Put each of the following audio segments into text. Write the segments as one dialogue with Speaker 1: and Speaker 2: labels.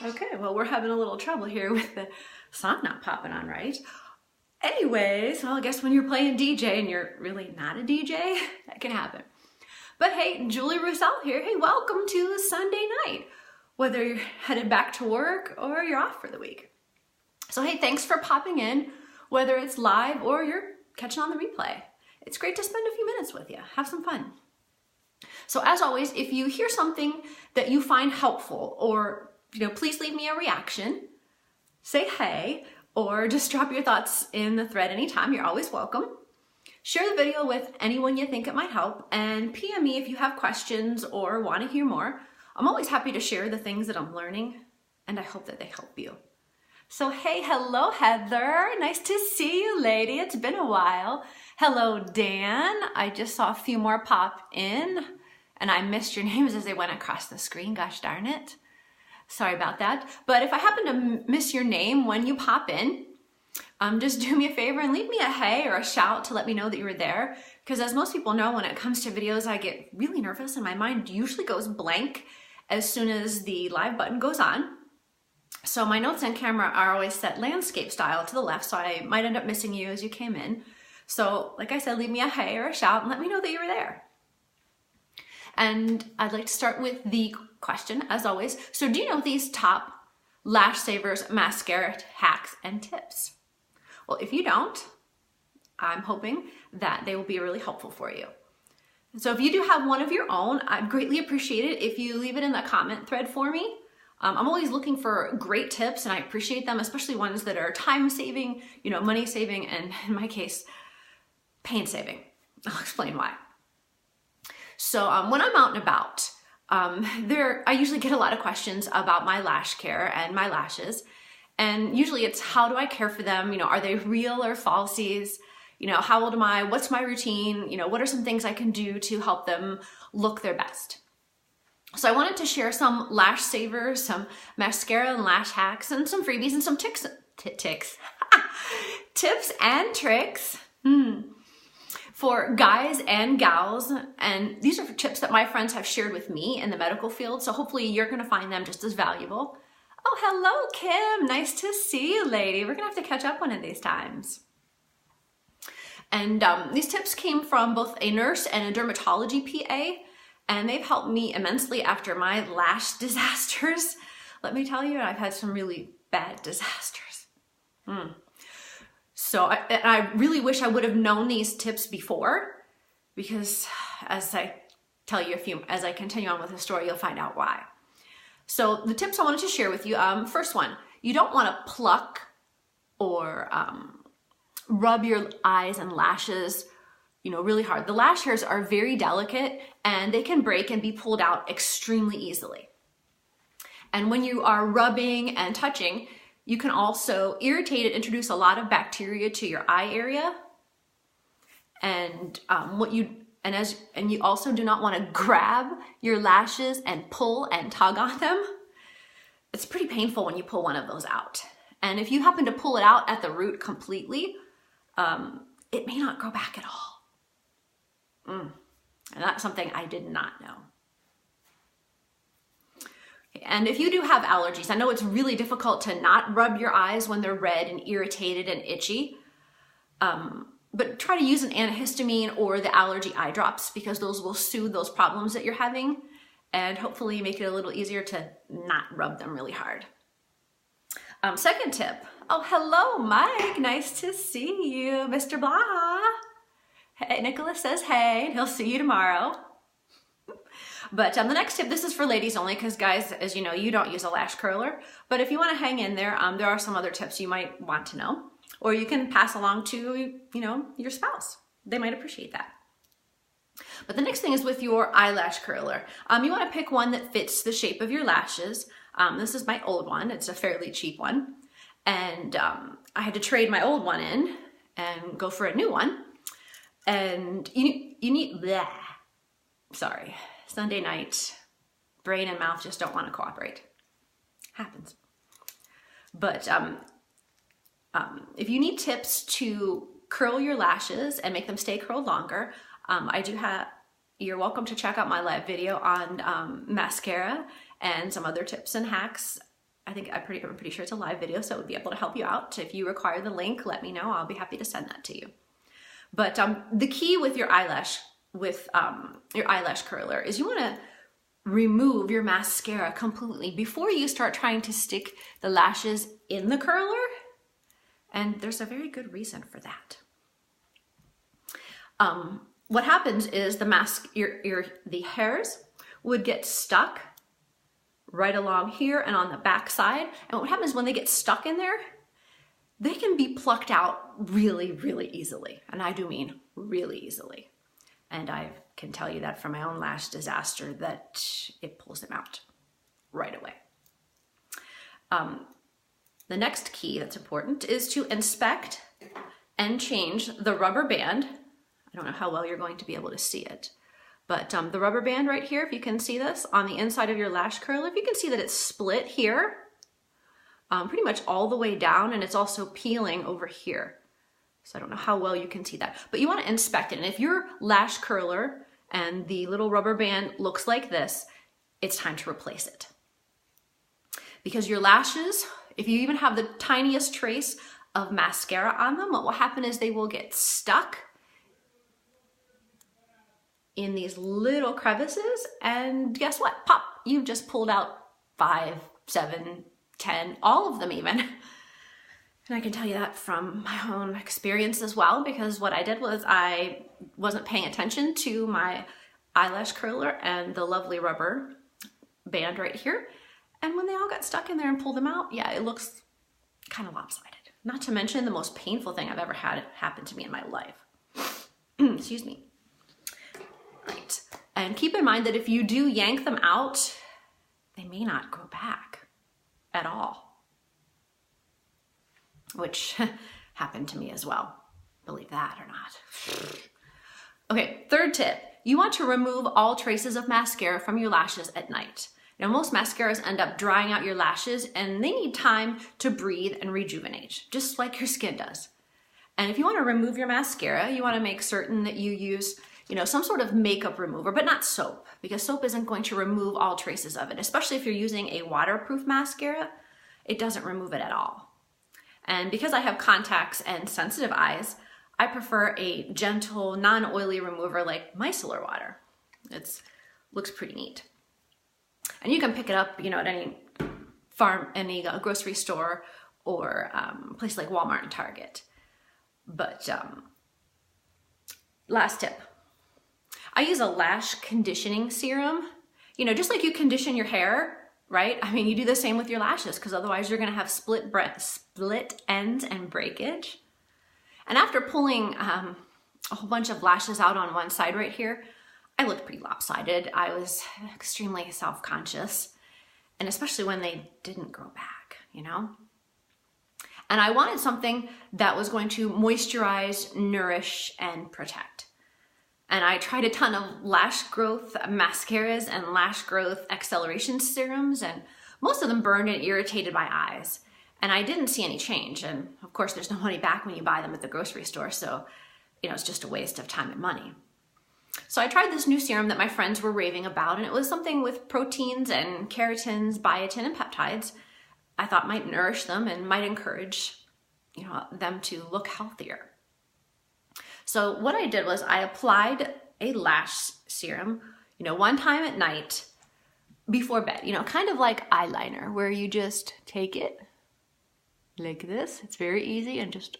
Speaker 1: Okay, well, we're having a little trouble here with the song not popping on right. Anyways, well, I guess when you're playing DJ and you're really not a DJ, that can happen. But hey, Julie Roussel here. Hey, welcome to Sunday night, whether you're headed back to work or you're off for the week. So hey, thanks for popping in, whether it's live or you're catching on the replay. It's great to spend a few minutes with you. Have some fun. So as always, if you hear something that you find helpful, or please leave me a reaction, say hey, or just drop your thoughts in the thread anytime. You're always welcome. Share the video with anyone you think it might help, and PM me if you have questions or want to hear more. I'm always happy to share the things that I'm learning, and I hope that they help you. So hey, hello Heather. Nice to see you, lady. It's been a while. Hello Dan. I just saw a few more pop in, and I missed your names as they went across the screen. Gosh darn it. Sorry about that. But if I happen to miss your name when you pop in, just do me a favor and leave me a hey or a shout to let me know that you were there. Because as most people know, when it comes to videos, I get really nervous and my mind usually goes blank as soon as the live button goes on. So my notes on camera are always set landscape style to the left, so I might end up missing you as you came in. So like I said, leave me a hey or a shout and let me know that you were there. And I'd like to start with the question, as always. So do you know these top Lash Savers mascara hacks and tips? Well, if you don't, I'm hoping that they will be really helpful for you. So if you do have one of your own, I'd greatly appreciate it if you leave it in the comment thread for me. I'm always looking for great tips, and I appreciate them, especially ones that are time-saving, money saving, and in my case, pain saving. I'll explain why. So when I'm out and about, I usually get a lot of questions about my lash care and my lashes. And usually it's, how do I care for them? Are they real or falsies? How old am I? What's my routine? What are some things I can do to help them look their best? So I wanted to share some Lash Savers, some mascara and lash hacks, and some freebies and some tips and tricks. For guys and gals, and these are tips that my friends have shared with me in the medical field, so hopefully you're going to find them just as valuable. Oh, hello, Kim. Nice to see you, lady. We're going to have to catch up one of these times. And these tips came from both a nurse and a dermatology PA, and they've helped me immensely after my lash disasters. Let me tell you, I've had some really bad disasters. So I really wish I would have known these tips before, because as I tell you as I continue on with the story, you'll find out why. So the tips I wanted to share with you, first one, you don't want to pluck or rub your eyes and lashes, really hard. The lash hairs are very delicate and they can break and be pulled out extremely easily. And when you are rubbing and touching, you can also irritate it, introduce a lot of bacteria to your eye area. And you also do not want to grab your lashes and pull and tug on them. It's pretty painful when you pull one of those out. And if you happen to pull it out at the root completely, it may not grow back at all. And that's something I did not know. And if you do have allergies, I know it's really difficult to not rub your eyes when they're red and irritated and itchy, but try to use an antihistamine or the allergy eye drops, because those will soothe those problems that you're having and hopefully make it a little easier to not rub them really hard. Second tip. Oh, hello, Mike. Nice to see you, Mr. Blah. Hey, Nicholas says hey, and he'll see you tomorrow. But the next tip, this is for ladies only, because guys, as you know, you don't use a lash curler. But if you want to hang in there, there are some other tips you might want to know. Or you can pass along to, your spouse. They might appreciate that. But the next thing is with your eyelash curler. You want to pick one that fits the shape of your lashes. This is my old one. It's a fairly cheap one. And I had to trade my old one in and go for a new one. And you need, bleh. Sorry. Sunday night, brain and mouth just don't want to cooperate. Happens. But if you need tips to curl your lashes and make them stay curled longer, you're welcome to check out my live video on mascara and some other tips and hacks I'm pretty sure it's a live video, so it would be able to help you out. If you require the link, let me know. I'll be happy to send that to you. But the key with your eyelash curler is you want to remove your mascara completely before you start trying to stick the lashes in the curler. And there's a very good reason for that. What happens is the hairs would get stuck right along here and on the back side. And what happens when they get stuck in there, they can be plucked out really, really easily. And I do mean really easily. And I can tell you that from my own lash disaster that it pulls them out right away. The next key that's important is to inspect and change the rubber band. I don't know how well you're going to be able to see it, but the rubber band right here, if you can see this on the inside of your lash curler, if you can see that it's split here, pretty much all the way down, and it's also peeling over here. So I don't know how well you can see that, but you want to inspect it. And if your lash curler and the little rubber band looks like this, it's time to replace it. Because your lashes, if you even have the tiniest trace of mascara on them, what will happen is they will get stuck in these little crevices, and guess what? Pop, you've just pulled out 5, 7, 10, all of them even. And I can tell you that from my own experience as well, because what I did was I wasn't paying attention to my eyelash curler and the lovely rubber band right here. And when they all got stuck in there and pulled them out, yeah, it looks kind of lopsided. Not to mention the most painful thing I've ever had happen to me in my life. Excuse me. Right. And keep in mind that if you do yank them out, they may not grow back at all, which happened to me as well. Believe that or not. Okay, third tip. You want to remove all traces of mascara from your lashes at night. Now, most mascaras end up drying out your lashes and they need time to breathe and rejuvenate, just like your skin does. And if you want to remove your mascara, you want to make certain that you use some sort of makeup remover, but not soap, because soap isn't going to remove all traces of it, especially if you're using a waterproof mascara. It doesn't remove it at all. And because I have contacts and sensitive eyes, I prefer a gentle, non-oily remover like micellar water. It looks pretty neat. And you can pick it up, at any grocery store or place like Walmart and Target. But last tip. I use a lash conditioning serum. Just like you condition your hair, right? I mean, you do the same with your lashes, because otherwise you're gonna have split ends and breakage. And after pulling a whole bunch of lashes out on one side right here, I looked pretty lopsided. I was extremely self-conscious, and especially when they didn't grow back, And I wanted something that was going to moisturize, nourish, and protect. And I tried a ton of lash growth mascaras and lash growth acceleration serums, and most of them burned and irritated my eyes. And I didn't see any change. And of course, there's no money back when you buy them at the grocery store, so it's just a waste of time and money. So I tried this new serum that my friends were raving about, and it was something with proteins and keratins, biotin, and peptides I thought might nourish them and might encourage them to look healthier. So what I did was I applied a lash serum, one time at night before bed, kind of like eyeliner, where you just take it like this. It's very easy, and just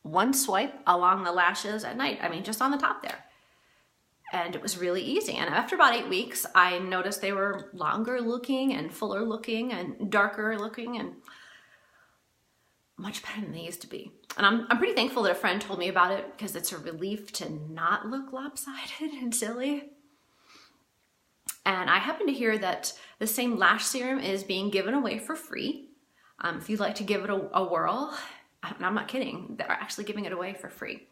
Speaker 1: one swipe along the lashes at night. I mean, just on the top there. And it was really easy. And after about 8 weeks, I noticed they were longer looking and fuller looking and darker looking and much better than they used to be. And I'm pretty thankful that a friend told me about it, because it's a relief to not look lopsided and silly. And I happen to hear that the same lash serum is being given away for free. If you'd like to give it a whirl, and I'm not kidding, they're actually giving it away for free.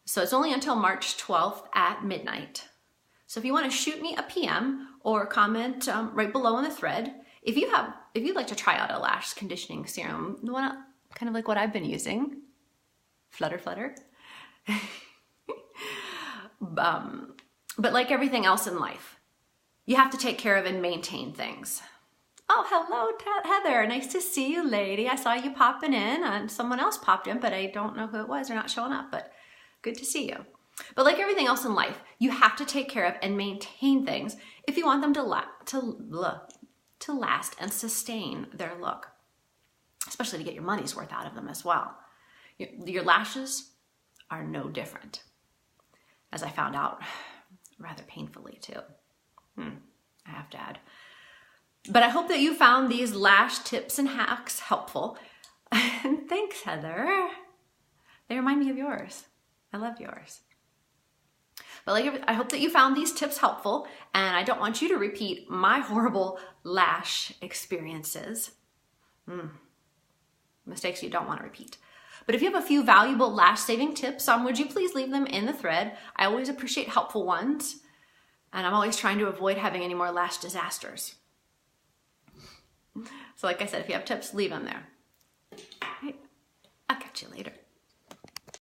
Speaker 1: So it's only until March 12th at midnight. So if you want to shoot me a PM or comment right below in the thread, if you'd like to try out a lash conditioning serum, kind of like what I've been using, flutter. But like everything else in life, you have to take care of and maintain things. Oh, hello, Heather. Nice to see you, lady. I saw you popping in, and someone else popped in, but I don't know who it was. They're not showing up, but good to see you. But like everything else in life, you have to take care of and maintain things if you want them to last and sustain their look, especially to get your money's worth out of them as well. Your lashes are no different, as I found out rather painfully too. I have to add. But I hope that you found these lash tips and hacks helpful. And thanks, Heather. They remind me of yours. I love yours. But I hope that you found these tips helpful, and I don't want you to repeat my horrible lash experiences. Mistakes you don't want to repeat. But if you have a few valuable lash saving tips, would you please leave them in the thread? I always appreciate helpful ones, and I'm always trying to avoid having any more lash disasters. So like I said, if you have tips, leave them there. All right. I'll catch you later.